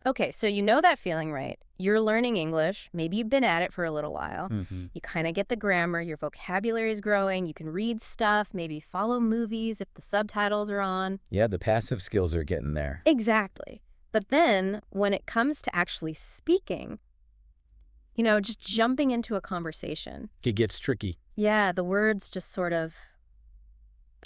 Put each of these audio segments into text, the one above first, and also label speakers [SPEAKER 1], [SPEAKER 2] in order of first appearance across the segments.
[SPEAKER 1] Okay, so you know that feeling, right? You're learning English. Maybe you've been at it for a little while.
[SPEAKER 2] Hmm.
[SPEAKER 1] You kind of get the grammar. Your vocabulary is growing. You can read stuff, maybe follow movies if the subtitles are on.
[SPEAKER 2] Yeah, the passive skills are getting there.
[SPEAKER 1] Exactly. But then when it comes to actually speaking, just jumping into a conversation,
[SPEAKER 2] It gets tricky.
[SPEAKER 1] yeah, the words just sort of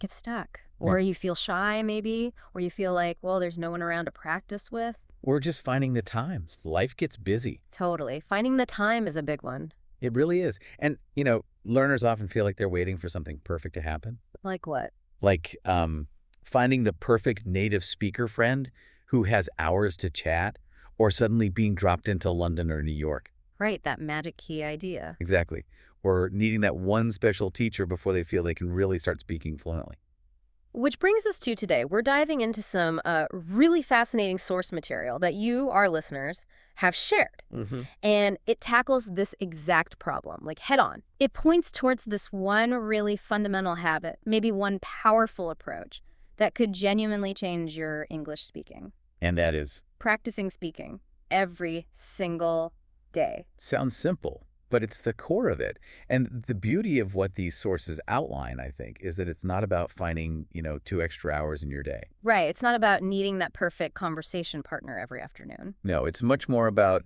[SPEAKER 1] get stuck.
[SPEAKER 2] Yeah.
[SPEAKER 1] Or you feel shy, maybe, or you feel like, well, there's no one around to practice with.
[SPEAKER 2] Or just finding the time. Life gets busy.
[SPEAKER 1] Totally. Finding the time is a big one.
[SPEAKER 2] It really is. And, learners often feel like they're waiting for something perfect to happen.
[SPEAKER 1] Like what?
[SPEAKER 2] Like finding the perfect native speaker friend who has hours to chat, or suddenly being dropped into London or New York.
[SPEAKER 1] Right, that magic key idea.
[SPEAKER 2] Exactly. Or needing that one special teacher before they feel they can really start speaking fluently.
[SPEAKER 1] Which brings us to today. We're diving into some really fascinating source material that you, our listeners, have shared.
[SPEAKER 2] Mm-hmm.
[SPEAKER 1] And it tackles this exact problem, like head on. It points towards this one really fundamental habit, maybe one powerful approach that could genuinely change your English speaking.
[SPEAKER 2] And that is,
[SPEAKER 1] Practicing speaking every single day.
[SPEAKER 2] sounds simple, but it's the core of it. And the beauty of what these sources outline, I think, is that it's not about finding, 2 extra hours in your day.
[SPEAKER 1] Right. It's not about needing that perfect conversation partner every afternoon.
[SPEAKER 2] No, it's much more about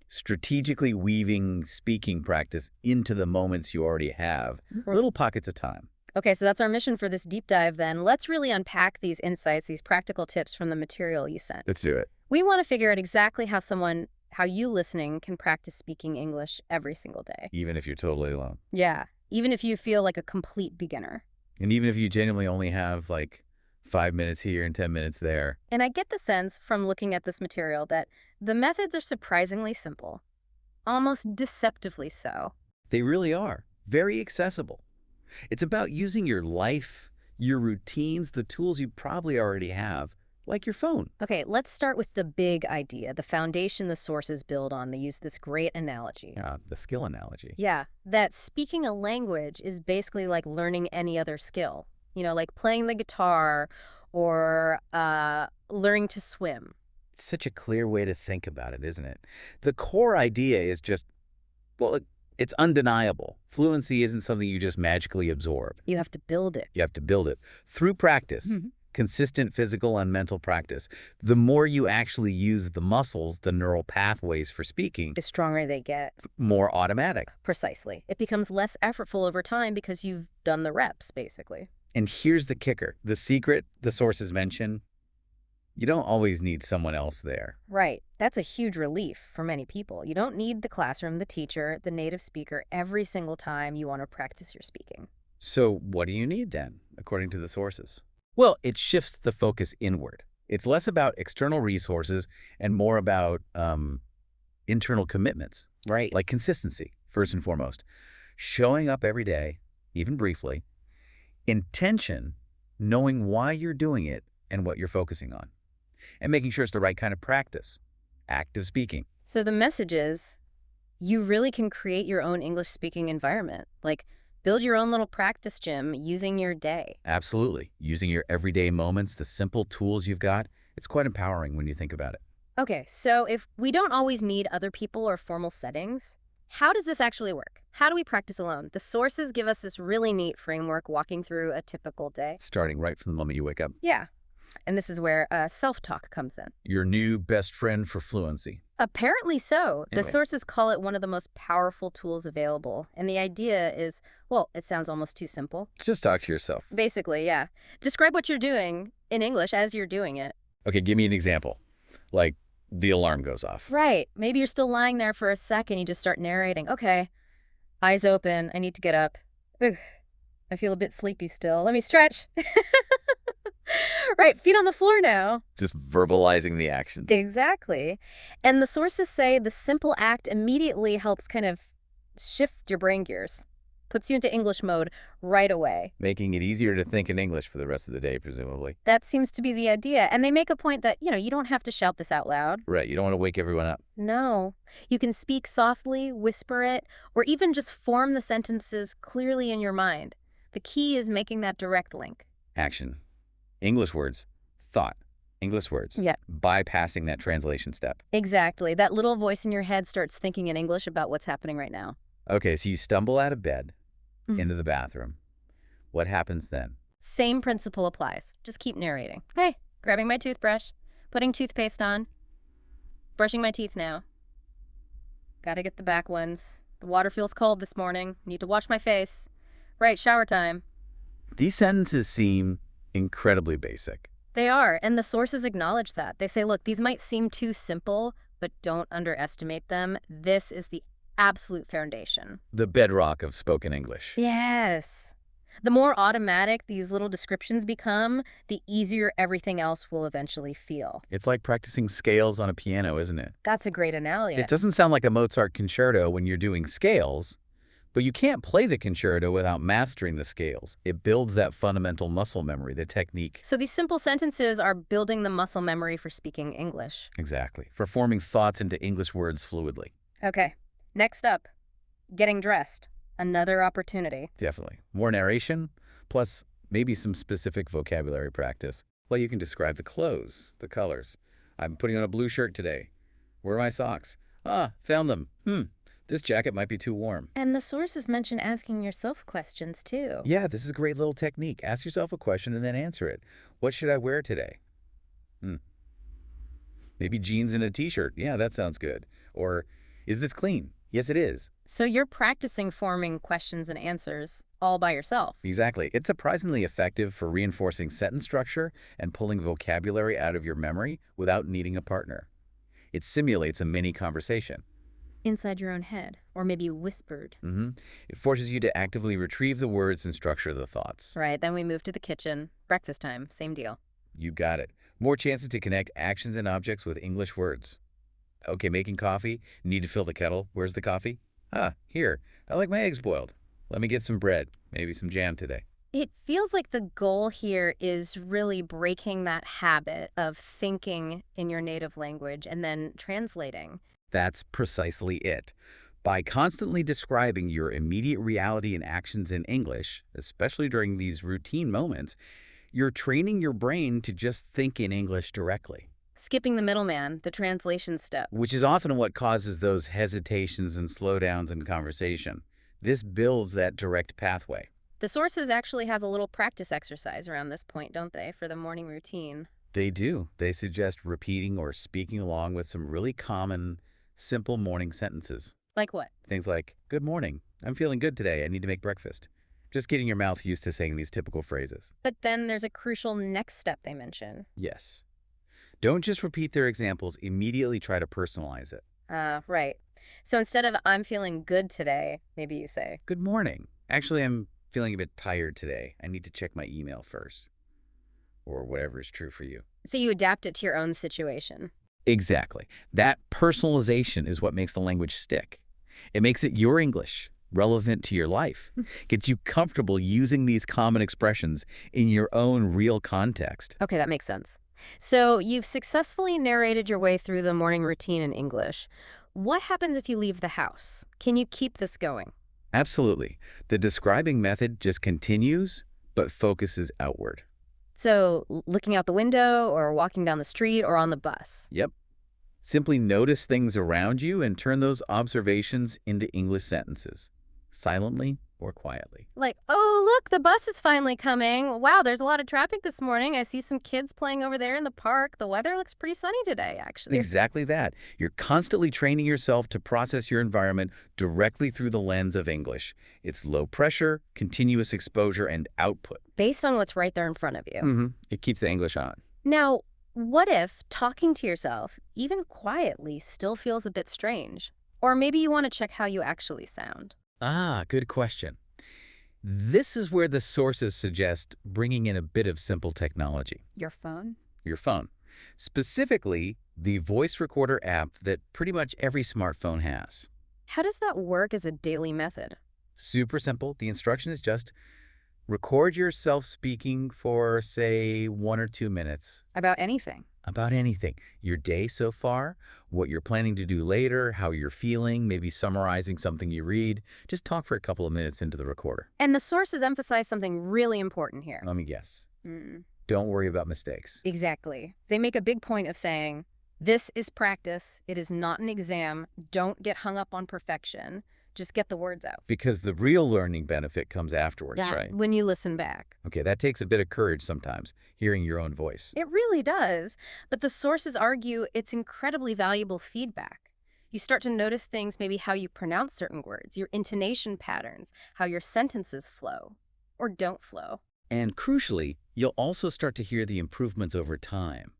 [SPEAKER 2] strategically weaving speaking practice into the moments you already have, little pockets of time.
[SPEAKER 1] Okay, so that's our mission for this deep dive then. Let's really unpack these insights, these practical tips from the material you sent.
[SPEAKER 2] Let's do it.
[SPEAKER 1] We want to figure out exactly how you listening can practice speaking English every single day.
[SPEAKER 2] Even if you're totally alone.
[SPEAKER 1] Yeah, even if you feel like a complete beginner.
[SPEAKER 2] And even if you genuinely only have like 5 minutes here and 10 minutes there.
[SPEAKER 1] And I get the sense from looking at this material that the methods are surprisingly simple, almost deceptively so.
[SPEAKER 2] They really are. Very accessible. It's about using your life, your routines, the tools you probably already have, like your phone.
[SPEAKER 1] Okay, let's start with the big idea, the foundation the sources build on. They use this great analogy.
[SPEAKER 2] The skill analogy.
[SPEAKER 1] Yeah, that speaking a language is basically like learning any other skill. Like playing the guitar or learning to swim.
[SPEAKER 2] It's such a clear way to think about it, isn't it? The core idea is just, well, it's undeniable. Fluency isn't something you just magically absorb.
[SPEAKER 1] You have to build it.
[SPEAKER 2] You have to build it through practice. Consistent physical and mental practice. The more you actually use the muscles, the neural pathways for speaking,
[SPEAKER 1] The stronger they get.
[SPEAKER 2] more automatic.
[SPEAKER 1] Precisely. It becomes less effortful over time because you've done the reps, basically.
[SPEAKER 2] And here's the kicker. The secret the sources mention, you don't always need someone else there.
[SPEAKER 1] Right. That's a huge relief for many people. You don't need the classroom, the teacher, the native speaker every single time you want to practice your speaking.
[SPEAKER 2] So what do you need then, according to the sources? Well, it shifts the focus inward. It's less about external resources and more about internal commitments.
[SPEAKER 1] Right.
[SPEAKER 2] Like consistency, first and foremost. Showing up every day, even briefly. Intention, knowing why you're doing it and what you're focusing on. And making sure it's the right kind of practice. Active speaking.
[SPEAKER 1] So the message is you really can create your own English speaking environment. Like build your own little practice gym using your day.
[SPEAKER 2] Absolutely. Using your everyday moments, the simple tools you've got, it's quite empowering when you think about it.
[SPEAKER 1] Okay, so if we don't always need other people or formal settings, how does this actually work? How do we practice alone? The sources give us this really neat framework walking through a typical day.
[SPEAKER 2] Starting right from the moment you wake up.
[SPEAKER 1] Yeah. And this is where self-talk comes in.
[SPEAKER 2] Your new best friend for fluency.
[SPEAKER 1] Apparently so. The
[SPEAKER 2] Anyway.
[SPEAKER 1] sources call it one of the most powerful tools available. And the idea is, well, it sounds almost too simple.
[SPEAKER 2] Just talk to yourself.
[SPEAKER 1] Basically, yeah. Describe what you're doing in English as you're doing it.
[SPEAKER 2] Okay, give me an example. Like the alarm goes off.
[SPEAKER 1] Right. Maybe you're still lying there for a second. You just start narrating. Okay, eyes open. I need to get up. Ugh, I feel a bit sleepy still. Let me stretch. Right, feet on the floor now.
[SPEAKER 2] Just verbalizing the actions.
[SPEAKER 1] Exactly. And the sources say the simple act immediately helps kind of shift your brain gears, puts you into English mode right away.
[SPEAKER 2] Making it easier to think in English for the rest of the day, presumably.
[SPEAKER 1] That seems to be the idea. And they make a point that, you don't have to shout this out loud.
[SPEAKER 2] Right, you don't want to wake everyone up.
[SPEAKER 1] No. You can speak softly, whisper it, or even just form the sentences clearly in your mind. The key is making that direct link.
[SPEAKER 2] Action. English words. Thought. English words.
[SPEAKER 1] Yeah.
[SPEAKER 2] Bypassing that translation step.
[SPEAKER 1] Exactly. That little voice in your head starts thinking in English about what's happening right now.
[SPEAKER 2] Okay, so you stumble out of bed,
[SPEAKER 1] Mhm.
[SPEAKER 2] into the bathroom. What happens then?
[SPEAKER 1] Same principle applies. Just keep narrating. Hey, grabbing my toothbrush, putting toothpaste on, brushing my teeth now. Gotta get the back ones. The water feels cold this morning. Need to wash my face. Right, shower time.
[SPEAKER 2] These sentences seem incredibly basic.
[SPEAKER 1] They are, and the sources acknowledge that. They say, look, these might seem too simple, but don't underestimate them. This is the absolute foundation.
[SPEAKER 2] The bedrock of spoken English.
[SPEAKER 1] Yes. The more automatic these little descriptions become, the easier everything else will eventually feel.
[SPEAKER 2] It's like practicing scales on a piano, isn't it?
[SPEAKER 1] That's a great analogy.
[SPEAKER 2] It doesn't sound like a Mozart concerto when you're doing scales, but you can't play the concerto without mastering the scales. It builds that fundamental muscle memory, the technique.
[SPEAKER 1] So these simple sentences are building the muscle memory for speaking English.
[SPEAKER 2] Exactly. For forming thoughts into English words fluidly.
[SPEAKER 1] Okay, next up, getting dressed. Another opportunity.
[SPEAKER 2] Definitely. More narration, plus maybe some specific vocabulary practice. Well, you can describe the clothes, the colors. I'm putting on a blue shirt today. Where are my socks? Ah, found them. This jacket might be too warm.
[SPEAKER 1] And the sources mention asking yourself questions too.
[SPEAKER 2] Yeah, this is a great little technique. Ask yourself a question and then answer it. What should I wear today? Maybe jeans and a t-shirt. Yeah, that sounds good. Or, is this clean? Yes, it is.
[SPEAKER 1] So you're practicing forming questions and answers all by yourself.
[SPEAKER 2] Exactly. It's surprisingly effective for reinforcing sentence structure and pulling vocabulary out of your memory without needing a partner. It simulates a mini conversation.
[SPEAKER 1] Inside your own head, or maybe whispered.
[SPEAKER 2] It forces you to actively retrieve the words and structure the thoughts.
[SPEAKER 1] Right, then we move to the kitchen. Breakfast time, same deal.
[SPEAKER 2] You got it. More chances to connect actions and objects with English words. Okay, making coffee. Need to fill the kettle. Where's the coffee? Ah, here. I like my eggs boiled. Let me get some bread. Maybe some jam today.
[SPEAKER 1] It feels like the goal here is really breaking that habit of thinking in your native language and then translating.
[SPEAKER 2] That's precisely it. By constantly describing your immediate reality and actions in English, especially during these routine moments, you're training your brain to just think in English directly.
[SPEAKER 1] Skipping the middleman, the translation step.
[SPEAKER 2] Which is often what causes those hesitations and slowdowns in conversation. This builds that direct pathway.
[SPEAKER 1] The sources actually have a little practice exercise around this point, don't they, for the morning routine?
[SPEAKER 2] They do. They suggest repeating or speaking along with some really common, simple morning sentences.
[SPEAKER 1] Like what?
[SPEAKER 2] Things like, good morning, I'm feeling good today, I need to make breakfast. Just getting your mouth used to saying these typical phrases.
[SPEAKER 1] But then there's a crucial next step they mention.
[SPEAKER 2] Yes. Don't just repeat their examples, immediately try to personalize it.
[SPEAKER 1] Right. So instead of I'm feeling good today, maybe you say,
[SPEAKER 2] Good morning. Actually, I'm feeling a bit tired today. I need to check my email first. Or whatever is true for you.
[SPEAKER 1] so you adapt it to your own situation.
[SPEAKER 2] Exactly. That personalization is what makes the language stick. It makes it your English, relevant to your life. Gets you comfortable using these common expressions in your own real context.
[SPEAKER 1] Okay, that makes sense. So you've successfully narrated your way through the morning routine in English. What happens if you leave the house? Can you keep this going?
[SPEAKER 2] Absolutely. The describing method just continues, but focuses outward.
[SPEAKER 1] So looking out the window or walking down the street or on the bus.
[SPEAKER 2] Yep. Simply notice things around you and turn those observations into English sentences, silently or quietly.
[SPEAKER 1] Like, oh, look, the bus is finally coming. Wow, there's a lot of traffic this morning. I see some kids playing over there in the park. The weather looks pretty sunny today, actually.
[SPEAKER 2] Exactly that. You're constantly training yourself to process your environment directly through the lens of English. It's low pressure, continuous exposure, and output.
[SPEAKER 1] Based on what's right there in front of you.
[SPEAKER 2] It keeps the English on.
[SPEAKER 1] Now, what if talking to yourself, even quietly, still feels a bit strange? Or maybe you want to check how you actually sound.
[SPEAKER 2] Ah, good question. This is where the sources suggest bringing in a bit of simple technology.
[SPEAKER 1] Your phone?
[SPEAKER 2] Your phone. Specifically, the voice recorder app that pretty much every smartphone has.
[SPEAKER 1] How does that work as a daily method?
[SPEAKER 2] Super simple. The instruction is just record yourself speaking for, say, 1 or 2 minutes.
[SPEAKER 1] About anything?
[SPEAKER 2] About anything. Your day so far, what you're planning to do later, how you're feeling, maybe summarizing something you read. Just talk for a couple of minutes into the recorder.
[SPEAKER 1] And the sources emphasize something really important here.
[SPEAKER 2] Let me guess. Don't worry about mistakes.
[SPEAKER 1] Exactly. They make a big point of saying, this is practice. It is not an exam. Don't get hung up on perfection. Just get the words out.
[SPEAKER 2] Because the real learning benefit comes afterwards, right?
[SPEAKER 1] When you listen back.
[SPEAKER 2] Okay, that takes a bit of courage sometimes, hearing your own voice.
[SPEAKER 1] It really does. But the sources argue it's incredibly valuable feedback. You start to notice things, maybe how you pronounce certain words, your intonation patterns, how your sentences flow or don't flow.
[SPEAKER 2] And crucially, you'll also start to hear the improvements over time.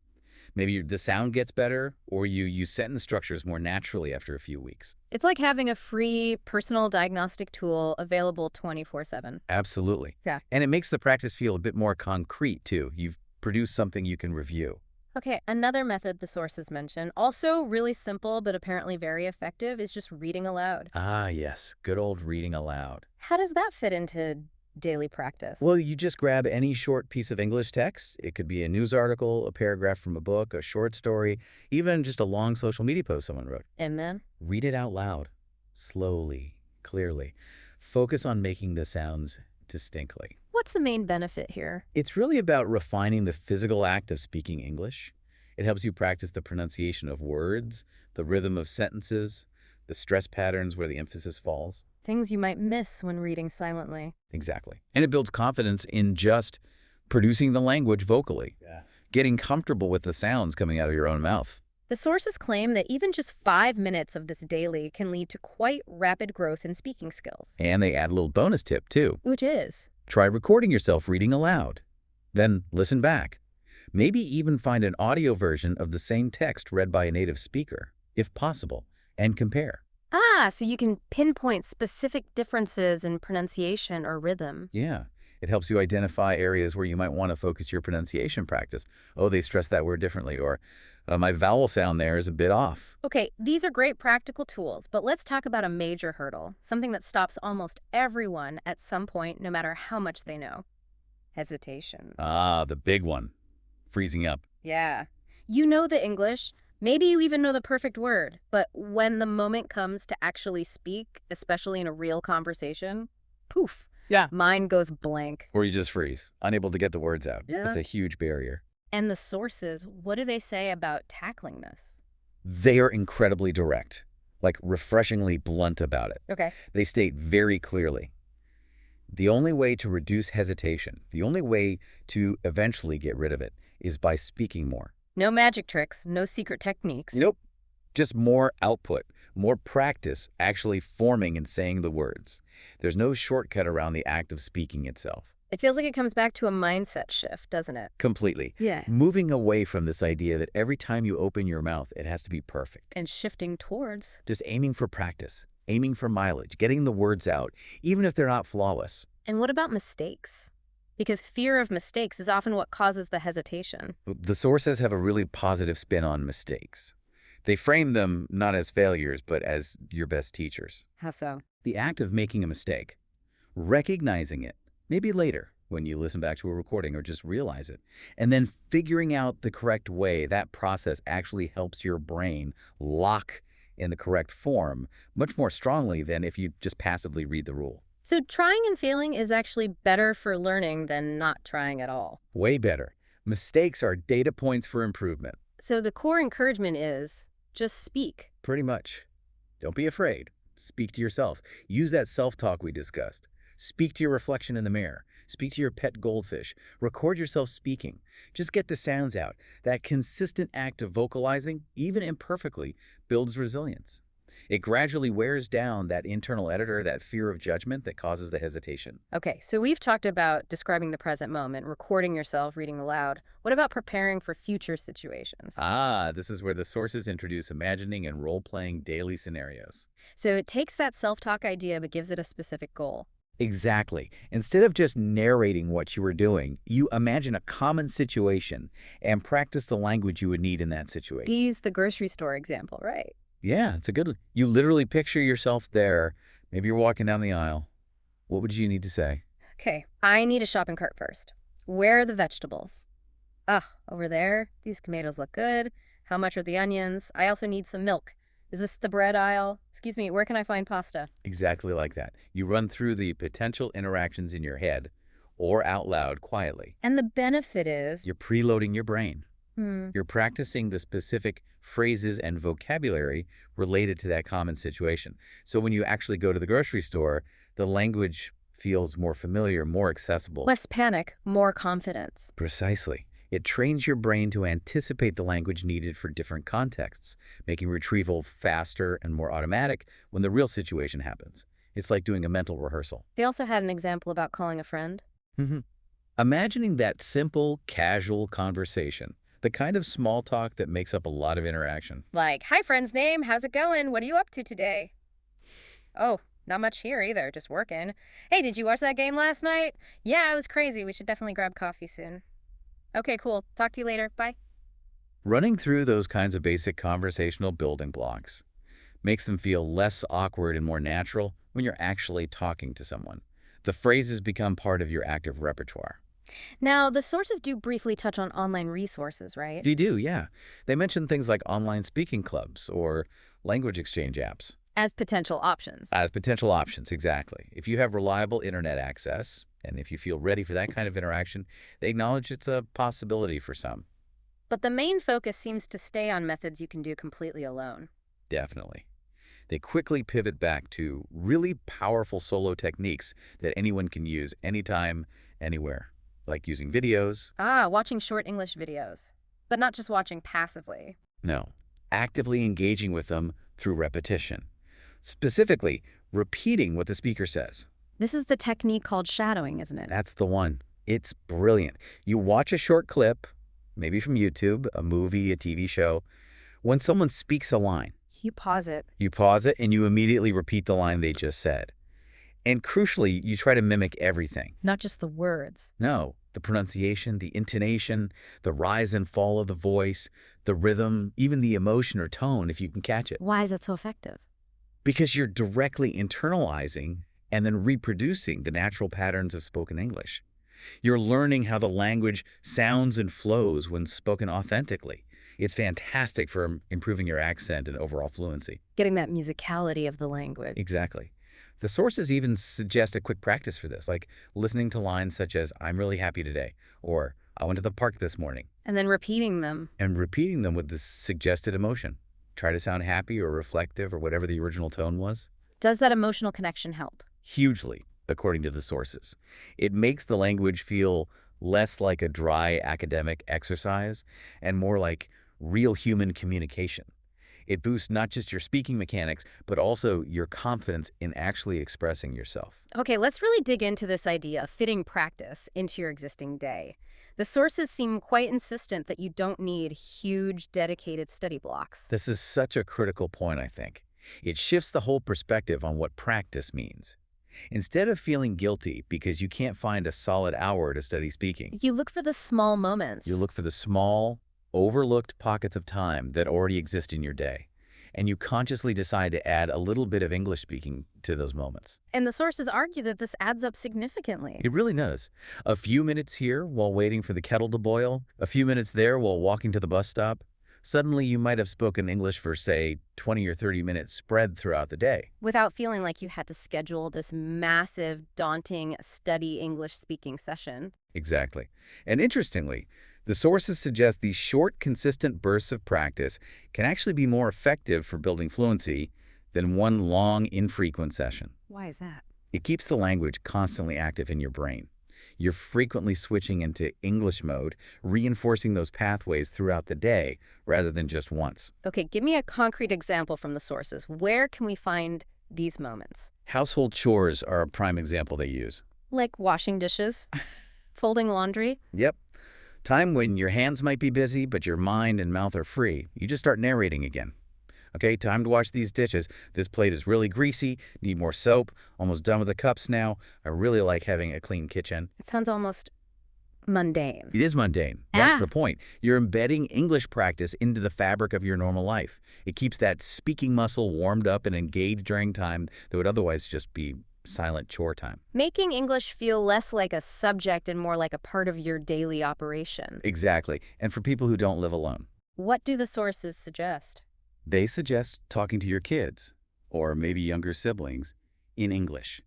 [SPEAKER 2] Maybe the sound gets better, or you use sentence structures more naturally after a few weeks.
[SPEAKER 1] It's like having a free personal diagnostic tool available 24/7.
[SPEAKER 2] Absolutely.
[SPEAKER 1] Yeah.
[SPEAKER 2] And it makes the practice feel a bit more concrete, too. You've produced something you can review.
[SPEAKER 1] Okay, another method the sources mention, also really simple but apparently very effective, is just reading aloud.
[SPEAKER 2] Ah, yes. Good old reading aloud.
[SPEAKER 1] How does that fit into daily practice?
[SPEAKER 2] Well, you just grab any short piece of English text. It could be a news article, a paragraph from a book, a short story, even just a long social media post someone wrote.
[SPEAKER 1] And then?
[SPEAKER 2] Read it out loud, slowly, clearly. Focus on making the sounds distinctly.
[SPEAKER 1] What's the main benefit here?
[SPEAKER 2] It's really about refining the physical act of speaking English. It helps you practice the pronunciation of words, the rhythm of sentences, the stress patterns where the emphasis falls.
[SPEAKER 1] Things you might miss when reading silently.
[SPEAKER 2] Exactly. And it builds confidence in just producing the language vocally, getting comfortable with the sounds coming out of your own mouth.
[SPEAKER 1] The sources claim that even just 5 minutes of this daily can lead to quite rapid growth in speaking skills.
[SPEAKER 2] And they add a little bonus tip, too.
[SPEAKER 1] Which is?
[SPEAKER 2] Try recording yourself reading aloud. Then listen back. Maybe even find an audio version of the same text read by a native speaker, if possible, and compare.
[SPEAKER 1] Ah, so you can pinpoint specific differences in pronunciation or rhythm.
[SPEAKER 2] Yeah, it helps you identify areas where you might want to focus your pronunciation practice. Oh, they stress that word differently, or my vowel sound there is a bit off.
[SPEAKER 1] Okay, these are great practical tools, but let's talk about a major hurdle, something that stops almost everyone at some point, no matter how much they know. Hesitation.
[SPEAKER 2] Ah, the big one. Freezing up.
[SPEAKER 1] Yeah. You know the English. Maybe you even know the perfect word, but when the moment comes to actually speak, especially in a real conversation, poof.
[SPEAKER 2] Yeah.
[SPEAKER 1] Mind goes blank.
[SPEAKER 2] Or you just freeze, unable to get the words out.
[SPEAKER 1] Yeah.
[SPEAKER 2] That's a huge barrier.
[SPEAKER 1] And the sources, what do they say about tackling this?
[SPEAKER 2] They are incredibly direct, like refreshingly blunt about it.
[SPEAKER 1] Okay.
[SPEAKER 2] They state very clearly, the only way to reduce hesitation, the only way to eventually get rid of it, is by speaking more.
[SPEAKER 1] No magic tricks, no secret techniques.
[SPEAKER 2] Nope. Just more output, more practice actually forming and saying the words. There's no shortcut around the act of speaking itself.
[SPEAKER 1] It feels like it comes back to a mindset shift, doesn't it?
[SPEAKER 2] Completely.
[SPEAKER 1] Yeah.
[SPEAKER 2] Moving away from this idea that every time you open your mouth, it has to be perfect.
[SPEAKER 1] And shifting towards.
[SPEAKER 2] Just aiming for practice, aiming for mileage, getting the words out, even if they're not flawless.
[SPEAKER 1] And what about mistakes? Because fear of mistakes is often what causes the hesitation.
[SPEAKER 2] The sources have a really positive spin on mistakes. They frame them not as failures, but as your best teachers.
[SPEAKER 1] How so?
[SPEAKER 2] The act of making a mistake, recognizing it, maybe later when you listen back to a recording or just realize it, and then figuring out the correct way, that process actually helps your brain lock in the correct form much more strongly than if you just passively read the rule.
[SPEAKER 1] So trying and failing is actually better for learning than not trying at all.
[SPEAKER 2] Way better. Mistakes are data points for improvement.
[SPEAKER 1] So the core encouragement is just speak.
[SPEAKER 2] Pretty much. Don't be afraid. Speak to yourself. Use that self-talk we discussed. Speak to your reflection in the mirror. Speak to your pet goldfish. Record yourself speaking. Just get the sounds out. That consistent act of vocalizing, even imperfectly, builds resilience. It gradually wears down that internal editor, that fear of judgment that causes the hesitation.
[SPEAKER 1] Okay, so we've talked about describing the present moment, recording yourself, reading aloud. What about preparing for future situations?
[SPEAKER 2] Ah, this is where the sources introduce imagining and role-playing daily scenarios.
[SPEAKER 1] So it takes that self-talk idea but gives it a specific goal.
[SPEAKER 2] Exactly. Instead of just narrating what you were doing, you imagine a common situation and practice the language you would need in that situation.
[SPEAKER 1] You used the grocery store example, right?
[SPEAKER 2] Yeah, it's a good one. You literally picture yourself there. Maybe you're walking down the aisle. What would you need to say?
[SPEAKER 1] Okay, I need a shopping cart first. Where are the vegetables? Ah, over there. These tomatoes look good. How much are the onions? I also need some milk. Is this the bread aisle? Excuse me, where can I find pasta?
[SPEAKER 2] Exactly like that. You run through the potential interactions in your head or out loud quietly.
[SPEAKER 1] And the benefit is,
[SPEAKER 2] You're preloading your brain.
[SPEAKER 1] hmm,
[SPEAKER 2] You're practicing the specific phrases and vocabulary related to that common situation. So when you actually go to the grocery store, the language feels more familiar, more accessible.
[SPEAKER 1] less panic, more confidence.
[SPEAKER 2] Precisely. It trains your brain to anticipate the language needed for different contexts, making retrieval faster and more automatic when the real situation happens. It's like doing a mental rehearsal.
[SPEAKER 1] They also had an example about calling a friend.
[SPEAKER 2] Mhm. Imagining that simple, casual conversation, the kind of small talk that makes up a lot of interaction.
[SPEAKER 1] Like, hi, friend's name. How's it going? What are you up to today? Oh, not much here either. Just working. Hey, did you watch that game last night? Yeah, it was crazy. We should definitely grab coffee soon. Okay, cool. Talk to you later. Bye.
[SPEAKER 2] Running through those kinds of basic conversational building blocks makes them feel less awkward and more natural when you're actually talking to someone. The phrases become part of your active repertoire.
[SPEAKER 1] Now, the sources do briefly touch on online resources, right?
[SPEAKER 2] They do, yeah. They mention things like online speaking clubs or language exchange apps
[SPEAKER 1] As potential options.
[SPEAKER 2] as potential options, exactly. If you have reliable internet access, and if you feel ready for that kind of interaction, they acknowledge it's a possibility for some.
[SPEAKER 1] But the main focus seems to stay on methods you can do completely alone.
[SPEAKER 2] Definitely. They quickly pivot back to really powerful solo techniques that anyone can use anytime, anywhere, like using videos.
[SPEAKER 1] Ah, watching short English videos. But not just watching passively.
[SPEAKER 2] No, actively engaging with them through repetition. Specifically, repeating what the speaker says.
[SPEAKER 1] This is the technique called shadowing, isn't it?
[SPEAKER 2] That's the one. It's brilliant. You watch a short clip, maybe from YouTube, a movie, a TV show. When someone speaks a line,
[SPEAKER 1] You pause it.
[SPEAKER 2] you pause it and you immediately repeat the line they just said. And crucially, you try to mimic everything.
[SPEAKER 1] Not just the words.
[SPEAKER 2] No, the pronunciation, the intonation, the rise and fall of the voice, the rhythm, even the emotion or tone, if you can catch it.
[SPEAKER 1] Why is that so effective?
[SPEAKER 2] Because you're directly internalizing and then reproducing the natural patterns of spoken English. You're learning how the language sounds and flows when spoken authentically. It's fantastic for improving your accent and overall fluency.
[SPEAKER 1] Getting that musicality of the language.
[SPEAKER 2] Exactly. The sources even suggest a quick practice for this, like listening to lines such as, I'm really happy today, or I went to the park this morning,
[SPEAKER 1] And then repeating them.
[SPEAKER 2] and repeating them with this suggested emotion. Try to sound happy or reflective or whatever the original tone was.
[SPEAKER 1] Does that emotional connection help?
[SPEAKER 2] Hugely, according to the sources. It makes the language feel less like a dry academic exercise and more like real human communication. It boosts not just your speaking mechanics, but also your confidence in actually expressing yourself.
[SPEAKER 1] Okay, let's really dig into this idea of fitting practice into your existing day. The sources seem quite insistent that you don't need huge, dedicated study blocks.
[SPEAKER 2] This is such a critical point, I think. It shifts the whole perspective on what practice means. Instead of feeling guilty because you can't find a solid hour to study speaking,
[SPEAKER 1] You look for the small moments.
[SPEAKER 2] you look for the small, overlooked pockets of time that already exist in your day, and you consciously decide to add a little bit of English speaking to those moments.
[SPEAKER 1] And the sources argue that this adds up significantly.
[SPEAKER 2] It really does. A few minutes here while waiting for the kettle to boil, a few minutes there while walking to the bus stop. Suddenly you might have spoken English for, say, 20 or 30 minutes spread throughout the day.
[SPEAKER 1] Without feeling like you had to schedule this massive, daunting study English speaking session.
[SPEAKER 2] Exactly. And interestingly, the sources suggest these short, consistent bursts of practice can actually be more effective for building fluency than one long, infrequent session.
[SPEAKER 1] Why is that?
[SPEAKER 2] It keeps the language constantly active in your brain. You're frequently switching into English mode, reinforcing those pathways throughout the day rather than just once.
[SPEAKER 1] Okay, give me a concrete example from the sources. Where can we find these moments?
[SPEAKER 2] Household chores are a prime example they use.
[SPEAKER 1] Like washing dishes, folding laundry.
[SPEAKER 2] Yep. Time when your hands might be busy, but your mind and mouth are free. You just start narrating again. Okay, time to wash these dishes. This plate is really greasy. Need more soap. Almost done with the cups now. I really like having a clean kitchen.
[SPEAKER 1] It sounds almost mundane.
[SPEAKER 2] It is mundane. That's
[SPEAKER 1] Ah.
[SPEAKER 2] the point. You're embedding English practice into the fabric of your normal life. It keeps that speaking muscle warmed up and engaged during time that would otherwise just be silent chore time.
[SPEAKER 1] Making English feel less like a subject and more like a part of your daily operation.
[SPEAKER 2] Exactly. And for people who don't live alone,
[SPEAKER 1] What do the sources suggest?
[SPEAKER 2] they suggest talking to your kids, or maybe younger siblings, in English,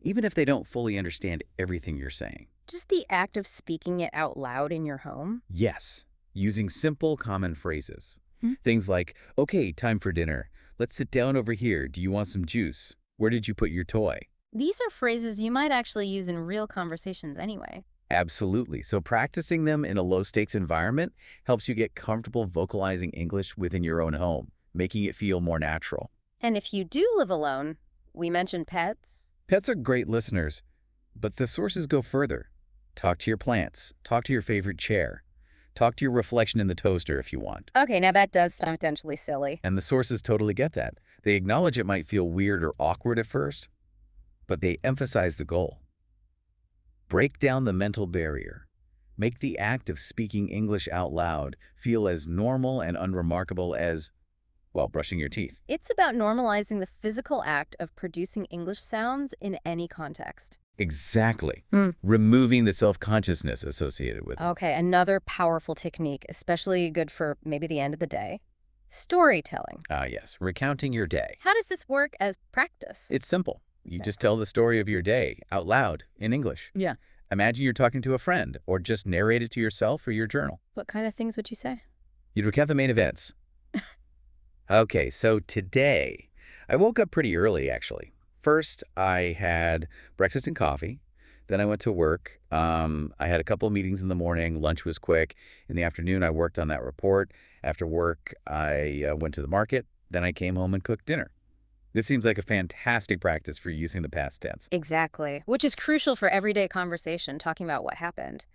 [SPEAKER 2] even if they don't fully understand everything you're saying.
[SPEAKER 1] Just the act of speaking it out loud in your home?
[SPEAKER 2] Yes, using simple, common phrases.
[SPEAKER 1] Hmm?
[SPEAKER 2] Things like, okay, time for dinner. Let's sit down over here. Do you want some juice? Where did you put your toy?
[SPEAKER 1] These are phrases you might actually use in real conversations anyway.
[SPEAKER 2] Absolutely. So practicing them in a low-stakes environment helps you get comfortable vocalizing English within your own home, making it feel more natural.
[SPEAKER 1] And if you do live alone, we mentioned pets.
[SPEAKER 2] Pets are great listeners, but the sources go further. Talk to your plants. Talk to your favorite chair. Talk to your reflection in the toaster if you want.
[SPEAKER 1] Okay, now that does sound potentially silly.
[SPEAKER 2] And the sources totally get that. They acknowledge it might feel weird or awkward at first, but they emphasize the goal. Break down the mental barrier. Make the act of speaking English out loud feel as normal and unremarkable as, well, brushing your teeth.
[SPEAKER 1] It's about normalizing the physical act of producing English sounds in any context.
[SPEAKER 2] Exactly.
[SPEAKER 1] Hmm.
[SPEAKER 2] Removing the self-consciousness associated with it.
[SPEAKER 1] Okay, another powerful technique, especially good for maybe the end of the day. Storytelling.
[SPEAKER 2] Ah, yes. Recounting your day.
[SPEAKER 1] How does this work as practice?
[SPEAKER 2] It's simple. You
[SPEAKER 1] Okay.
[SPEAKER 2] just tell the story of your day out loud in English.
[SPEAKER 1] Yeah.
[SPEAKER 2] Imagine you're talking to a friend, or just narrate it to yourself or your journal.
[SPEAKER 1] What kind of things would you say?
[SPEAKER 2] You'd recount the main events. Okay, so today, I woke up pretty early, actually. First, I had breakfast and coffee. Then I went to work. I had a couple of meetings in the morning. Lunch was quick. In the afternoon, I worked on that report. After work, I went to the market. Then I came home and cooked dinner. This seems like a fantastic practice for using the past tense.
[SPEAKER 1] Exactly, which is crucial for everyday conversation, talking about what happened.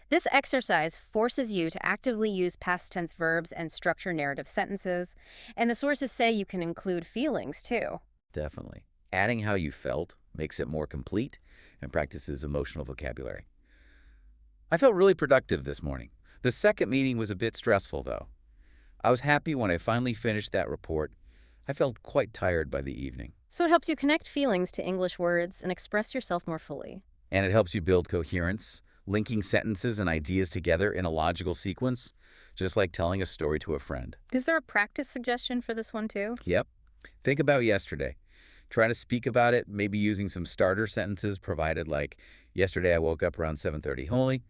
[SPEAKER 1] This exercise forces you to actively use past tense verbs and structure narrative sentences, and the sources say you can include feelings too.
[SPEAKER 2] Definitely. Adding how you felt makes it more complete and practices emotional vocabulary. I felt really productive this morning. The second meeting was a bit stressful, though. I was happy when I finally finished that report. I felt quite tired by the evening.
[SPEAKER 1] So it helps you connect feelings to English words and express yourself more fully.
[SPEAKER 2] And it helps you build coherence, linking sentences and ideas together in a logical sequence, just like telling a story to a friend.
[SPEAKER 1] Is there a practice suggestion for this one too?
[SPEAKER 2] Yep. Think about yesterday. Try to speak about it, maybe using some starter sentences provided like, yesterday I woke up around 7:30 holy.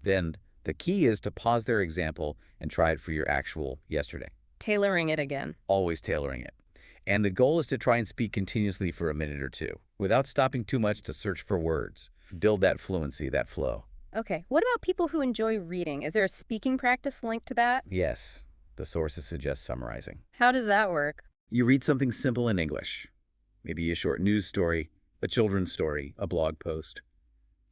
[SPEAKER 2] Then the key is to pause their example and try it for your actual yesterday.
[SPEAKER 1] Tailoring it again.
[SPEAKER 2] Always tailoring it. And the goal is to try and speak continuously for a minute or two, without stopping too much to search for words. Build that fluency, that flow.
[SPEAKER 1] Okay, what about people who enjoy reading? Is there a speaking practice linked to that?
[SPEAKER 2] Yes, the sources suggest summarizing.
[SPEAKER 1] How does that work?
[SPEAKER 2] You read something simple in English, maybe a short news story, a children's story, a blog post.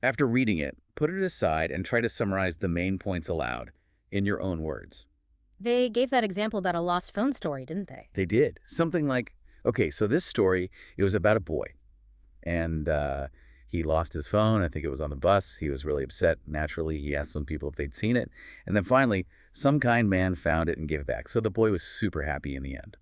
[SPEAKER 2] After reading it, put it aside and try to summarize the main points aloud in your own words.
[SPEAKER 1] They gave that example about a lost phone story, didn't they?
[SPEAKER 2] They did. Something like, okay, so this story, it was about a boy. And he lost his phone. I think it was on the bus. He was really upset. Naturally, he asked some people if they'd seen it. And then finally, some kind man found it and gave it back. So the boy was super happy in the end.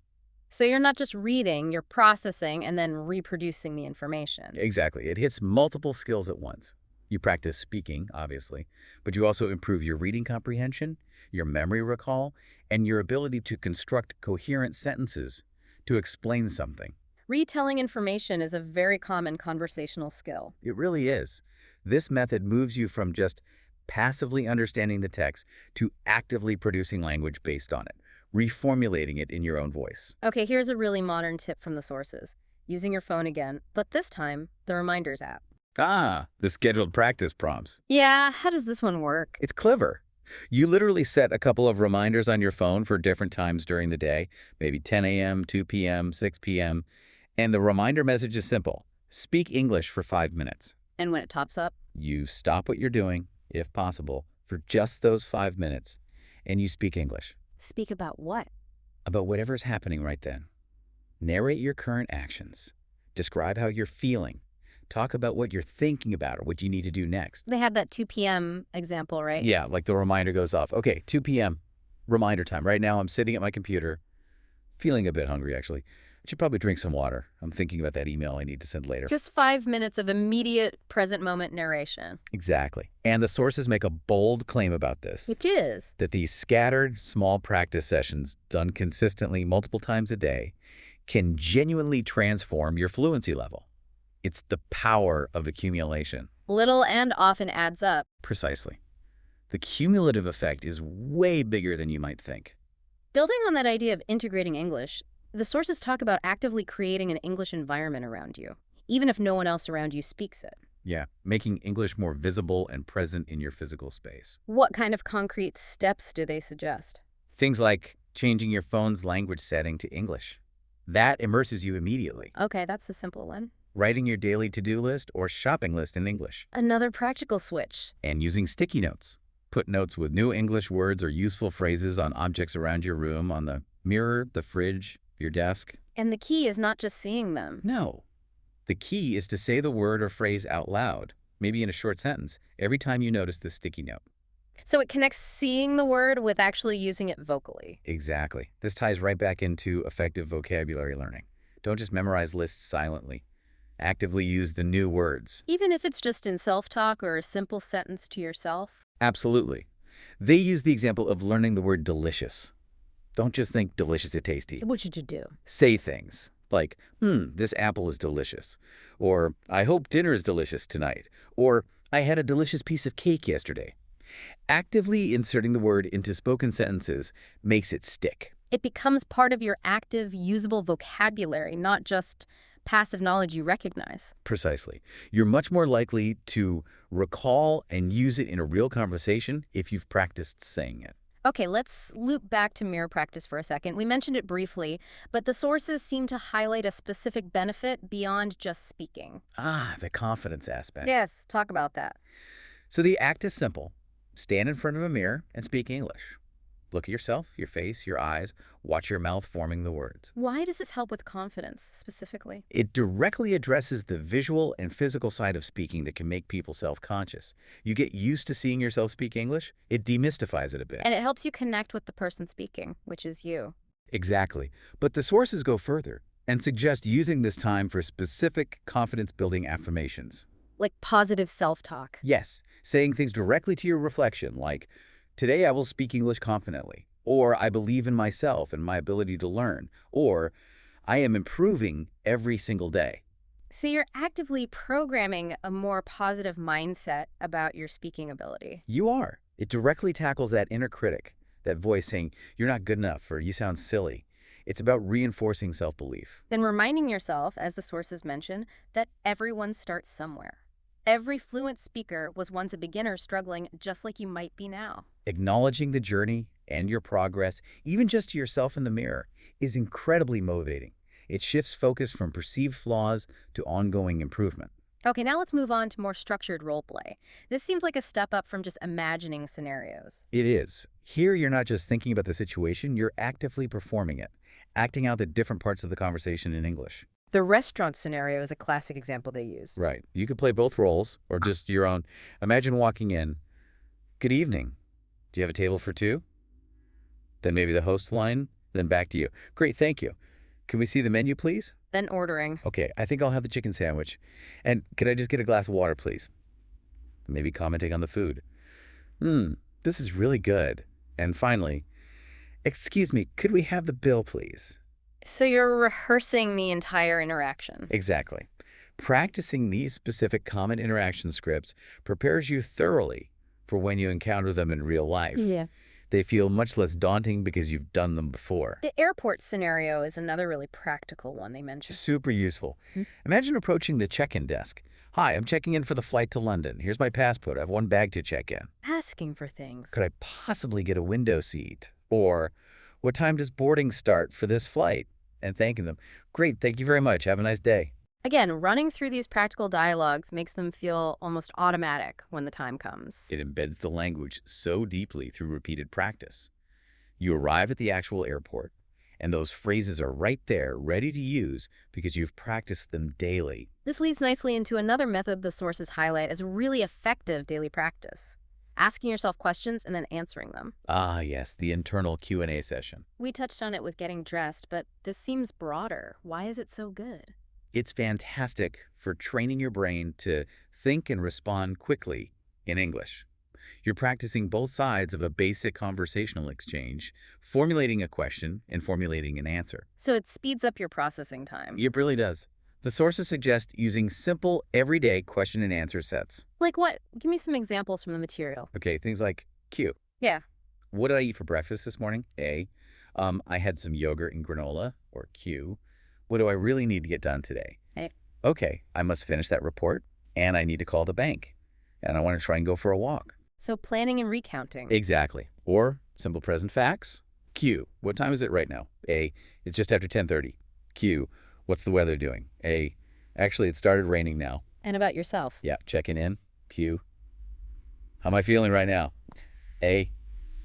[SPEAKER 1] So you're not just reading, you're processing and then reproducing the information.
[SPEAKER 2] Exactly. It hits multiple skills at once. You practice speaking, obviously, but you also improve your reading comprehension, your memory recall, and your ability to construct coherent sentences to explain something.
[SPEAKER 1] Retelling information is a very common conversational skill.
[SPEAKER 2] It really is. This method moves you from just passively understanding the text to actively producing language based on it, reformulating it in your own voice.
[SPEAKER 1] Okay, here's a really modern tip from the sources. Using your phone again, but this time, the Reminders app.
[SPEAKER 2] Ah, the scheduled practice prompts.
[SPEAKER 1] Yeah, how does this one work?
[SPEAKER 2] It's clever. You literally set a couple of reminders on your phone for different times during the day, maybe 10 a.m., 2 p.m., 6 p.m., and the reminder message is simple. Speak English for 5 minutes.
[SPEAKER 1] And when it tops up?
[SPEAKER 2] You stop what you're doing, if possible, for just those 5 minutes, and you speak English.
[SPEAKER 1] Speak about what?
[SPEAKER 2] About whatever's happening right then. Narrate your current actions. Describe how you're feeling. Talk about what you're thinking about or what you need to do next.
[SPEAKER 1] They had that 2 p.m. example, right?
[SPEAKER 2] Yeah, like the reminder goes off. Okay, 2 p.m. reminder time. Right now I'm sitting at my computer, feeling a bit hungry actually. I should probably drink some water. I'm thinking about that email I need to send later.
[SPEAKER 1] Just 5 minutes of immediate present moment narration.
[SPEAKER 2] Exactly. And the sources make a bold claim about this.
[SPEAKER 1] Which is?
[SPEAKER 2] That these scattered, small practice sessions done consistently multiple times a day can genuinely transform your fluency level. It's the power of accumulation.
[SPEAKER 1] Little and often adds up.
[SPEAKER 2] Precisely. The cumulative effect is way bigger than you might think.
[SPEAKER 1] Building on that idea of integrating English, the sources talk about actively creating an English environment around you, even if no one else around you speaks it.
[SPEAKER 2] Yeah, making English more visible and present in your physical space.
[SPEAKER 1] What kind of concrete steps do they suggest?
[SPEAKER 2] Things like changing your phone's language setting to English. That immerses you immediately.
[SPEAKER 1] Okay, that's a simple one.
[SPEAKER 2] Writing your daily to-do list or shopping list in English.
[SPEAKER 1] Another practical switch.
[SPEAKER 2] And using sticky notes. Put notes with new English words or useful phrases on objects around your room, on the mirror, the fridge, your desk.
[SPEAKER 1] And the key is not just seeing them.
[SPEAKER 2] No. The key is to say the word or phrase out loud, maybe in a short sentence, every time you notice the sticky note.
[SPEAKER 1] So it connects seeing the word with actually using it vocally.
[SPEAKER 2] Exactly. This ties right back into effective vocabulary learning. Don't just memorize lists silently. Actively use the new words.
[SPEAKER 1] Even if it's just in self-talk or a simple sentence to yourself.
[SPEAKER 2] Absolutely. They use the example of learning the word delicious. Don't just think delicious and tasty.
[SPEAKER 1] What should you do?
[SPEAKER 2] Say things like, this apple is delicious. Or, I hope dinner is delicious tonight. Or, I had a delicious piece of cake yesterday. Actively inserting the word into spoken sentences makes it stick.
[SPEAKER 1] It becomes part of your active, usable vocabulary, not just passive knowledge you recognize.
[SPEAKER 2] Precisely. You're much more likely to recall and use it in a real conversation if you've practiced saying it.
[SPEAKER 1] Okay, let's loop back to mirror practice for a second. We mentioned it briefly, but the sources seem to highlight a specific benefit beyond just speaking.
[SPEAKER 2] The confidence aspect.
[SPEAKER 1] Yes, talk about that.
[SPEAKER 2] So the act is simple. Stand in front of a mirror and speak English. Look at yourself, your face, your eyes. Watch your mouth forming the words.
[SPEAKER 1] Why does this help with confidence, specifically?
[SPEAKER 2] It directly addresses the visual and physical side of speaking that can make people self-conscious. You get used to seeing yourself speak English, it demystifies it a bit.
[SPEAKER 1] And it helps you connect with the person speaking, which is you.
[SPEAKER 2] Exactly. But the sources go further and suggest using this time for specific confidence-building affirmations.
[SPEAKER 1] Like positive self-talk.
[SPEAKER 2] Yes, saying things directly to your reflection, like, today I will speak English confidently, or I believe in myself and my ability to learn, or I am improving every single day.
[SPEAKER 1] So you're actively programming a more positive mindset about your speaking ability.
[SPEAKER 2] You are. It directly tackles that inner critic, that voice saying, you're not good enough, or you sound silly. It's about reinforcing self-belief.
[SPEAKER 1] Then reminding yourself, as the sources mention, that everyone starts somewhere. Every fluent speaker was once a beginner struggling just like you might be now.
[SPEAKER 2] Acknowledging the journey and your progress, even just to yourself in the mirror, is incredibly motivating. It shifts focus from perceived flaws to ongoing improvement.
[SPEAKER 1] Okay, now let's move on to more structured role play. This seems like a step up from just imagining scenarios.
[SPEAKER 2] It is. Here, you're not just thinking about the situation, you're actively performing it, acting out the different parts of the conversation in English.
[SPEAKER 1] The restaurant scenario is a classic example they use.
[SPEAKER 2] Right. You could play both roles or just your own. Imagine walking in. Good evening. Do you have a table for two? Then maybe the host line, then back to you. Great, thank you. Can we see the menu, please?
[SPEAKER 1] Then ordering.
[SPEAKER 2] Okay, I think I'll have the chicken sandwich. And could I just get a glass of water, please? Maybe commenting on the food. This is really good. And finally, excuse me, could we have the bill, please?
[SPEAKER 1] So you're rehearsing the entire interaction.
[SPEAKER 2] Exactly. Practicing these specific common interaction scripts prepares you thoroughly for when you encounter them in real life.
[SPEAKER 1] Yeah.
[SPEAKER 2] They feel much less daunting because you've done them before.
[SPEAKER 1] The airport scenario is another really practical one they mentioned.
[SPEAKER 2] Super useful. Imagine approaching the check-in desk. Hi, I'm checking in for the flight to London. Here's my passport. I have one bag to check in.
[SPEAKER 1] Asking for things.
[SPEAKER 2] Could I possibly get a window seat? Or, what time does boarding start for this flight? And thanking them. Great, thank you very much. Have a nice day.
[SPEAKER 1] Again, running through these practical dialogues makes them feel almost automatic when the time comes.
[SPEAKER 2] It embeds the language so deeply through repeated practice. You arrive at the actual airport, and those phrases are right there, ready to use because you've practiced them daily.
[SPEAKER 1] This leads nicely into another method the sources highlight as really effective daily practice. Asking yourself questions and then answering them.
[SPEAKER 2] Ah, yes, the internal Q&A session.
[SPEAKER 1] We touched on it with getting dressed, but this seems broader. Why is it so good?
[SPEAKER 2] It's fantastic for training your brain to think and respond quickly in English. You're practicing both sides of a basic conversational exchange, formulating a question and formulating an answer.
[SPEAKER 1] So it speeds up your processing time.
[SPEAKER 2] It really does. The sources suggest using simple, everyday question and answer sets.
[SPEAKER 1] Like what? Give me some examples from the material.
[SPEAKER 2] Okay, things like Q.
[SPEAKER 1] Yeah.
[SPEAKER 2] What did I eat for breakfast this morning? A. I had some yogurt and granola. Or Q. What do I really need to get done today?
[SPEAKER 1] Hey.
[SPEAKER 2] Okay, I must finish that report, and I need to call the bank, and I want to try and go for a walk.
[SPEAKER 1] So planning and recounting.
[SPEAKER 2] Exactly. Or simple present facts. Q. What time is it right now? A. It's just after 10:30. Q. What's the weather doing? A. Actually, it started raining now.
[SPEAKER 1] And about yourself.
[SPEAKER 2] Yeah, checking in. Q. How am I feeling right now? A.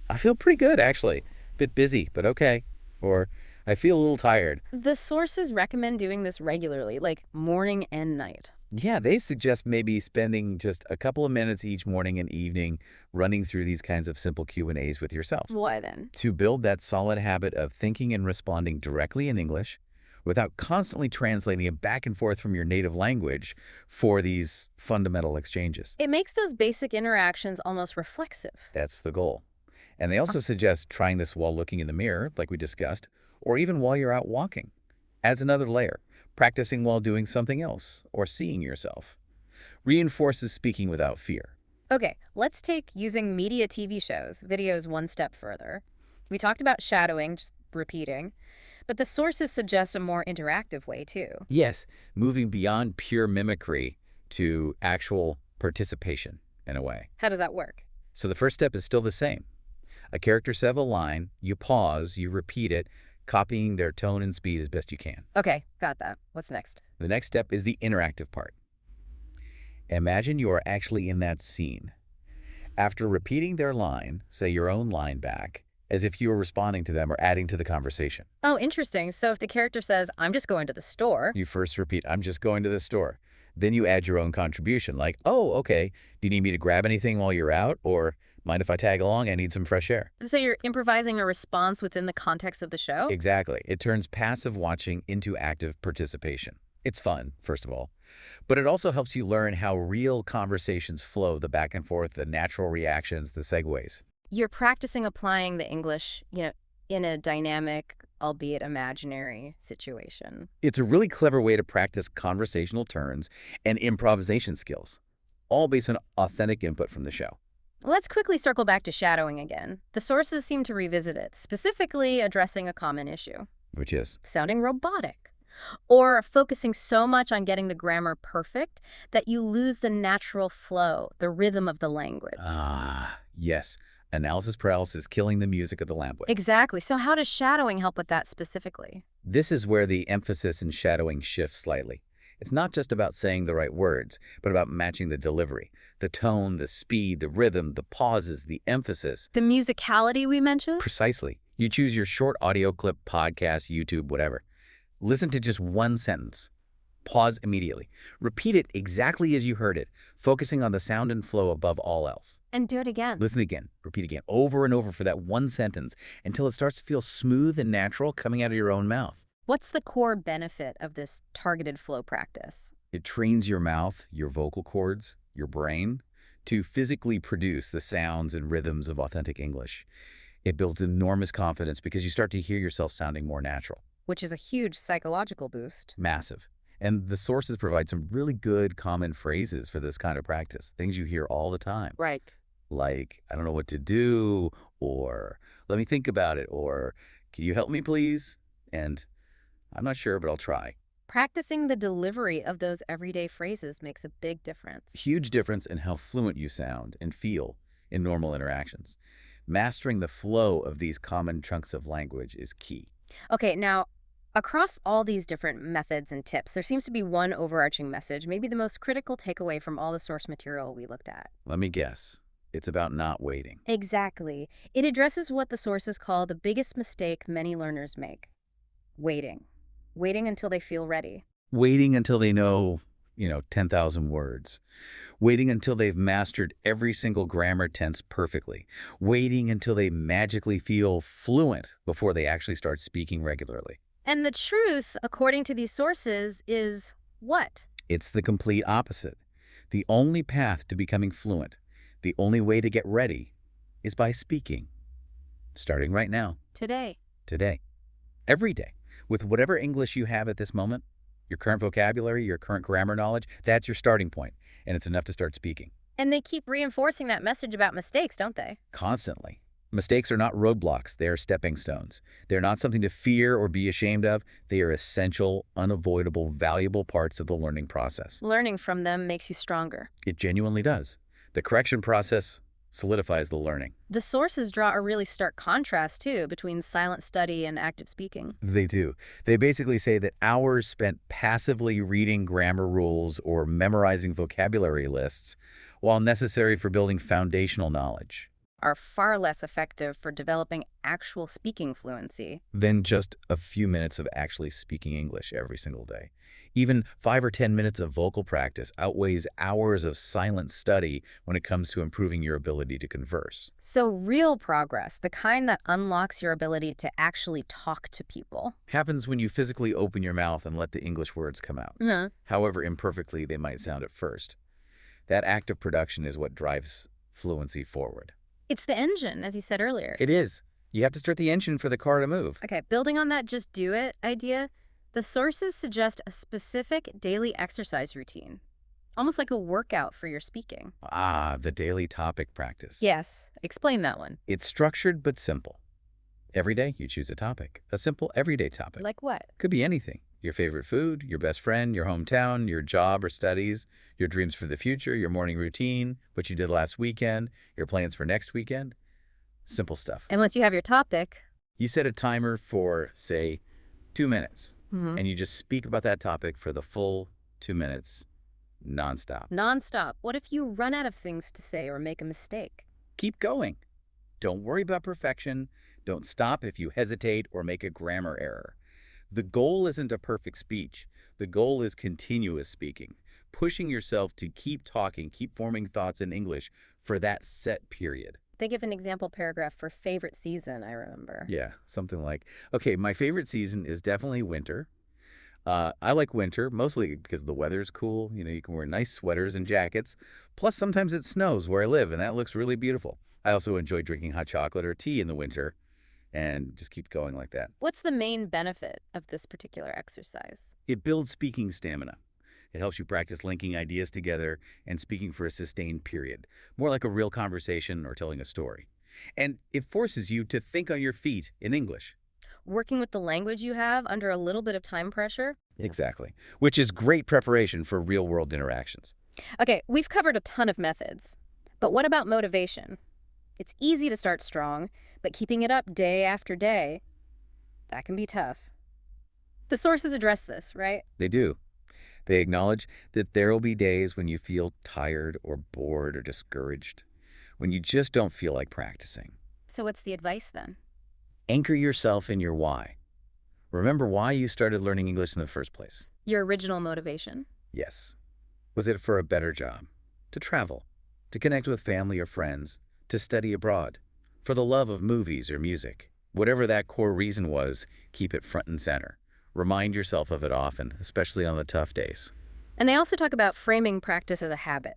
[SPEAKER 2] I feel pretty good, actually. Bit busy, but okay. Or I feel a little tired.
[SPEAKER 1] The sources recommend doing this regularly, like morning and night.
[SPEAKER 2] Yeah, they suggest maybe spending just a couple of minutes each morning and evening running through these kinds of simple Q&As with yourself.
[SPEAKER 1] Why then?
[SPEAKER 2] To build that solid habit of thinking and responding directly in English without constantly translating it back and forth from your native language for these fundamental exchanges.
[SPEAKER 1] It makes those basic interactions almost reflexive.
[SPEAKER 2] That's the goal. And they also suggest trying this while looking in the mirror, like we discussed, or even while you're out walking. Adds another layer. Practicing while doing something else, or seeing yourself. Reinforces speaking without fear.
[SPEAKER 1] Okay, let's take using media TV shows, videos one step further. We talked about shadowing, just repeating, but the sources suggest a more interactive way too.
[SPEAKER 2] Yes, moving beyond pure mimicry to actual participation, in a way.
[SPEAKER 1] How does that work?
[SPEAKER 2] So the first step is still the same. A character says a line, you pause, you repeat it, copying their tone and speed as best you can.
[SPEAKER 1] Okay, got that. What's next?
[SPEAKER 2] The next step is the interactive part. Imagine you are actually in that scene. After repeating their line, say your own line back, as if you were responding to them or adding to the conversation.
[SPEAKER 1] Oh, interesting. So if the character says, I'm just going to the store.
[SPEAKER 2] You first repeat, I'm just going to the store. Then you add your own contribution, like, oh, okay, do you need me to grab anything while you're out? Or mind if I tag along? I need some fresh air.
[SPEAKER 1] So you're improvising a response within the context of the show?
[SPEAKER 2] Exactly. It turns passive watching into active participation. It's fun, first of all. But it also helps you learn how real conversations flow, the back and forth, the natural reactions, the segues.
[SPEAKER 1] You're practicing applying the English, in a dynamic, albeit imaginary situation.
[SPEAKER 2] It's a really clever way to practice conversational turns and improvisation skills, all based on authentic input from the show.
[SPEAKER 1] Let's quickly circle back to shadowing again. The sources seem to revisit it, specifically addressing a common issue.
[SPEAKER 2] Which is?
[SPEAKER 1] Sounding robotic. Or focusing so much on getting the grammar perfect that you lose the natural flow, the rhythm of the language.
[SPEAKER 2] Ah, yes. Analysis paralysis killing the music of the language.
[SPEAKER 1] Exactly. So how does shadowing help with that specifically?
[SPEAKER 2] This is where the emphasis in shadowing shifts slightly. It's not just about saying the right words, but about matching the delivery, the tone, the speed, the rhythm, the pauses, the emphasis.
[SPEAKER 1] The musicality we mentioned?
[SPEAKER 2] Precisely. You choose your short audio clip, podcast, YouTube, whatever. Listen to just one sentence. Pause immediately. Repeat it exactly as you heard it, focusing on the sound and flow above all else.
[SPEAKER 1] And do it again.
[SPEAKER 2] Listen again. Repeat again, over and over for that one sentence until it starts to feel smooth and natural coming out of your own mouth.
[SPEAKER 1] What's the core benefit of this targeted flow practice?
[SPEAKER 2] It trains your mouth, your vocal cords, your brain to physically produce the sounds and rhythms of authentic English. It builds enormous confidence because you start to hear yourself sounding more natural.
[SPEAKER 1] Which is a huge psychological boost.
[SPEAKER 2] Massive. And the sources provide some really good common phrases for this kind of practice, things you hear all the time.
[SPEAKER 1] Right.
[SPEAKER 2] Like, I don't know what to do, or let me think about it, or can you help me please? And I'm not sure, but I'll try.
[SPEAKER 1] Practicing the delivery of those everyday phrases makes a big difference.
[SPEAKER 2] Huge difference in how fluent you sound and feel in normal interactions. Mastering the flow of these common chunks of language is key.
[SPEAKER 1] Okay, now, across all these different methods and tips, there seems to be one overarching message, maybe the most critical takeaway from all the source material we looked at.
[SPEAKER 2] Let me guess. It's about not waiting.
[SPEAKER 1] Exactly. It addresses what the sources call the biggest mistake many learners make. Waiting. Waiting until they feel ready.
[SPEAKER 2] Waiting until they know, 10,000 words. Waiting until they've mastered every single grammar tense perfectly. Waiting until they magically feel fluent before they actually start speaking regularly.
[SPEAKER 1] And the truth, according to these sources, is what?
[SPEAKER 2] It's the complete opposite. The only path to becoming fluent, the only way to get ready, is by speaking. Starting right now.
[SPEAKER 1] Today.
[SPEAKER 2] Today. Every day. With whatever English you have at this moment, Your current vocabulary, your current grammar knowledge, that's your starting point, and it's enough to start speaking.
[SPEAKER 1] And they keep reinforcing that message about mistakes, don't they?
[SPEAKER 2] Constantly. Mistakes are not roadblocks, they are stepping stones. They're not something to fear or be ashamed of. They are essential, unavoidable, valuable parts of the learning process.
[SPEAKER 1] Learning from them makes you stronger.
[SPEAKER 2] It genuinely does. The correction process solidifies the learning.
[SPEAKER 1] The sources draw a really stark contrast, too, between silent study and active speaking.
[SPEAKER 2] They do. They basically say that hours spent passively reading grammar rules or memorizing vocabulary lists, while necessary for building foundational knowledge,
[SPEAKER 1] Are far less effective for developing actual speaking fluency.
[SPEAKER 2] than just a few minutes of actually speaking English every single day. Even 5 or 10 minutes of vocal practice outweighs hours of silent study when it comes to improving your ability to converse.
[SPEAKER 1] So real progress, the kind that unlocks your ability to actually talk to people.
[SPEAKER 2] Happens when you physically open your mouth and let the English words come out, however imperfectly they might sound at first. That act of production is what drives fluency forward.
[SPEAKER 1] It's the engine, as you said earlier.
[SPEAKER 2] It is. You have to start the engine for the car to move.
[SPEAKER 1] Okay, building on that just do it idea, the sources suggest a specific daily exercise routine, almost like a workout for your speaking.
[SPEAKER 2] Ah, the daily topic practice.
[SPEAKER 1] Yes, explain that one.
[SPEAKER 2] It's structured but simple. Every day you choose a topic, a simple everyday topic.
[SPEAKER 1] Like what?
[SPEAKER 2] Could be anything. Your favorite food, your best friend, your hometown, your job or studies, your dreams for the future, your morning routine, what you did last weekend, your plans for next weekend. Simple stuff.
[SPEAKER 1] And once you have your topic,
[SPEAKER 2] You set a timer for, say, 2 minutes,
[SPEAKER 1] Mhm.
[SPEAKER 2] and you just speak about that topic for the full 2 minutes, nonstop.
[SPEAKER 1] nonstop. What if you run out of things to say or make a mistake?
[SPEAKER 2] Keep going. Don't worry about perfection. Don't stop if you hesitate or make a grammar error. The goal isn't a perfect speech. The goal is continuous speaking, pushing yourself to keep talking, keep forming thoughts in English for that set period.
[SPEAKER 1] They give an example paragraph for favorite season, I remember.
[SPEAKER 2] Yeah, something like, okay, my favorite season is definitely winter. I like winter, mostly because the weather's cool. You know, you can wear nice sweaters and jackets. Plus, sometimes it snows where I live, and that looks really beautiful. I also enjoy drinking hot chocolate or tea in the winter, and just keep going like that.
[SPEAKER 1] What's the main benefit of this particular exercise?
[SPEAKER 2] It builds speaking stamina. It helps you practice linking ideas together and speaking for a sustained period, more like a real conversation or telling a story. And it forces you to think on your feet in English.
[SPEAKER 1] Working with the language you have under a little bit of time pressure?
[SPEAKER 2] Exactly. Which is great preparation for real-world interactions.
[SPEAKER 1] Okay, we've covered a ton of methods. But what about motivation? It's easy to start strong, but keeping it up day after day, that can be tough. The sources address this, right?
[SPEAKER 2] They do. They acknowledge that there will be days when you feel tired or bored or discouraged, when you just don't feel like practicing.
[SPEAKER 1] So what's the advice then?
[SPEAKER 2] Anchor yourself in your why. Remember why you started learning English in the first place.
[SPEAKER 1] Your original motivation?
[SPEAKER 2] Yes. Was it for a better job? To travel? To connect with family or friends? To study abroad? For the love of movies or music? Whatever that core reason was, keep it front and center. Remind yourself of it often, especially on the tough days.
[SPEAKER 1] And they also talk about framing practice as a habit.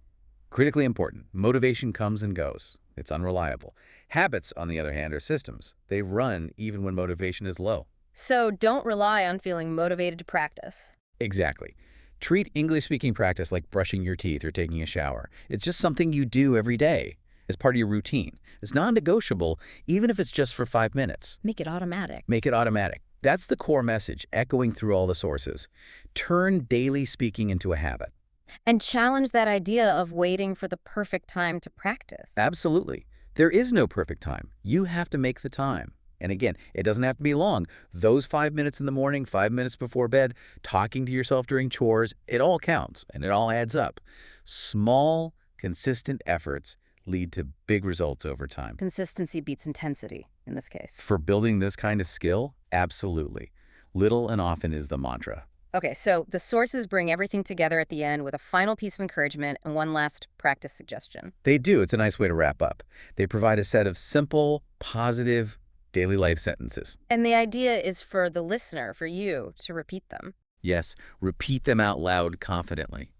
[SPEAKER 2] Critically important, motivation comes and goes. It's unreliable. Habits, on the other hand, are systems. They run even when motivation is low.
[SPEAKER 1] So don't rely on feeling motivated to practice.
[SPEAKER 2] Exactly. Treat English-speaking practice like brushing your teeth or taking a shower. It's just something you do every day as part of your routine. It's non-negotiable, even if it's just for 5 minutes.
[SPEAKER 1] Make it automatic.
[SPEAKER 2] Make it automatic. That's the core message, echoing through all the sources. Turn daily speaking into a habit.
[SPEAKER 1] And challenge that idea of waiting for the perfect time to practice.
[SPEAKER 2] Absolutely. There is no perfect time. You have to make the time. And again, it doesn't have to be long. Those 5 minutes in the morning, 5 minutes before bed, talking to yourself during chores, it all counts and it all adds up. Small, consistent efforts lead to big results over time.
[SPEAKER 1] Consistency beats intensity in this case.
[SPEAKER 2] For building this kind of skill, absolutely. Little and often is the mantra.
[SPEAKER 1] Okay, so the sources bring everything together at the end with a final piece of encouragement and one last practice suggestion.
[SPEAKER 2] They do. It's a nice way to wrap up. They provide a set of simple, positive, daily life sentences.
[SPEAKER 1] And the idea is for the listener, for you, to repeat them.
[SPEAKER 2] Yes, repeat them out loud confidently.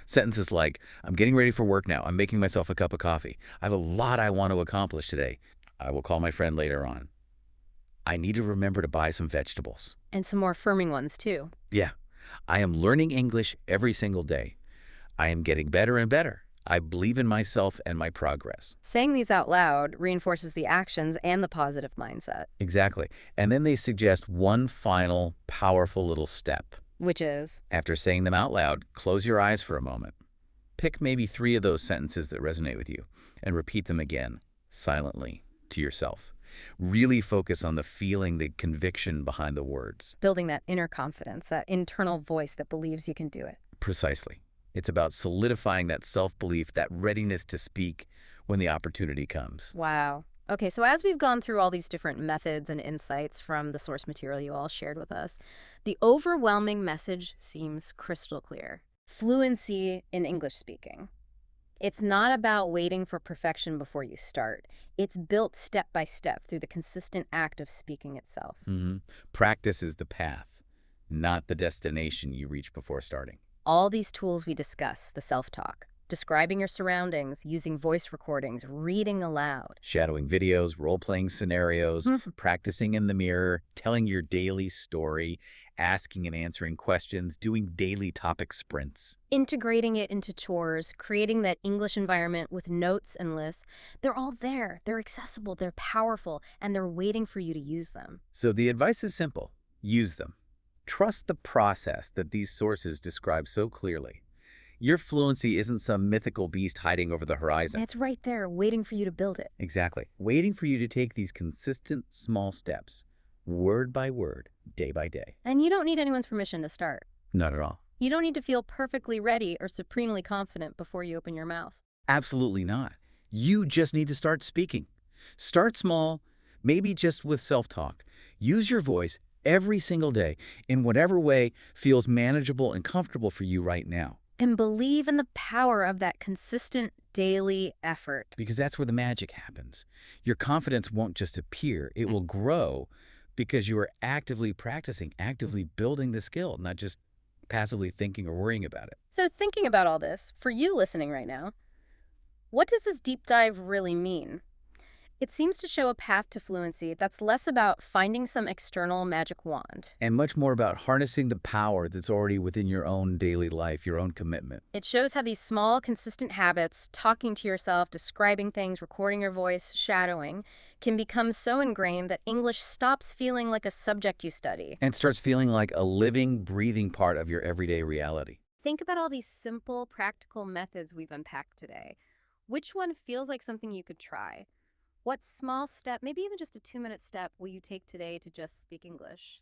[SPEAKER 2] Sentences like, I'm getting ready for work now. I'm making myself a cup of coffee. I have a lot I want to accomplish today. I will call my friend later on. I need to remember to buy some vegetables.
[SPEAKER 1] And some more affirming ones, too.
[SPEAKER 2] Yeah, I am learning English every single day. I am getting better and better. I believe in myself and my progress.
[SPEAKER 1] Saying these out loud reinforces the actions and the positive mindset,
[SPEAKER 2] Exactly. And then they suggest one final, powerful little step.
[SPEAKER 1] which is,
[SPEAKER 2] After saying them out loud, close your eyes for a moment. Pick maybe 3 of those sentences that resonate with you and repeat them again, silently, to yourself. Really focus on the feeling, the conviction behind the words.
[SPEAKER 1] building that inner confidence, that internal voice that believes you can do it.
[SPEAKER 2] Precisely. It's about solidifying that self-belief, that readiness to speak when the opportunity comes.
[SPEAKER 1] Wow. Okay, so as we've gone through all these different methods and insights from the source material you all shared with us, the overwhelming message seems crystal clear. Fluency in English speaking. It's not about waiting for perfection before you start. It's built step by step through the consistent act of speaking itself.
[SPEAKER 2] Practice is the path, not the destination you reach before starting.
[SPEAKER 1] All these tools we discuss, the self-talk, describing your surroundings, using voice recordings, reading aloud.
[SPEAKER 2] Shadowing videos, role-playing scenarios, practicing in the mirror, telling your daily story, asking and answering questions, doing daily topic sprints.
[SPEAKER 1] Integrating it into chores, creating that English environment with notes and lists, they're all there. They're accessible, they're powerful, and they're waiting for you to use them.
[SPEAKER 2] So the advice is simple. Use them. Trust the process that these sources describe so clearly. Your fluency isn't some mythical beast hiding over the horizon.
[SPEAKER 1] It's right there, waiting for you to build it.
[SPEAKER 2] Exactly. Waiting for you to take these consistent small steps, word by word, day by day.
[SPEAKER 1] And you don't need anyone's permission to start.
[SPEAKER 2] Not at all.
[SPEAKER 1] You don't need to feel perfectly ready or supremely confident before you open your mouth.
[SPEAKER 2] Absolutely not. You just need to start speaking. Start small, maybe just with self-talk. Use your voice every single day in whatever way feels manageable and comfortable for you right now.
[SPEAKER 1] And believe in the power of that consistent daily effort.
[SPEAKER 2] Because that's where the magic happens. Your confidence won't just appear, it will grow because you are actively practicing, actively building the skill, not just passively thinking or worrying about it.
[SPEAKER 1] So thinking about all this, for you listening right now, what does this deep dive really mean? It seems to show a path to fluency that's less about finding some external magic wand.
[SPEAKER 2] And much more about harnessing the power that's already within your own daily life, your own commitment.
[SPEAKER 1] It shows how these small, consistent habits, talking to yourself, describing things, recording your voice, shadowing, can become so ingrained that English stops feeling like a subject you study.
[SPEAKER 2] And starts feeling like a living, breathing part of your everyday reality.
[SPEAKER 1] Think about all these simple, practical methods we've unpacked today. Which one feels like something you could try? What small step, maybe even just a 2-minute step, will you take today to just speak English?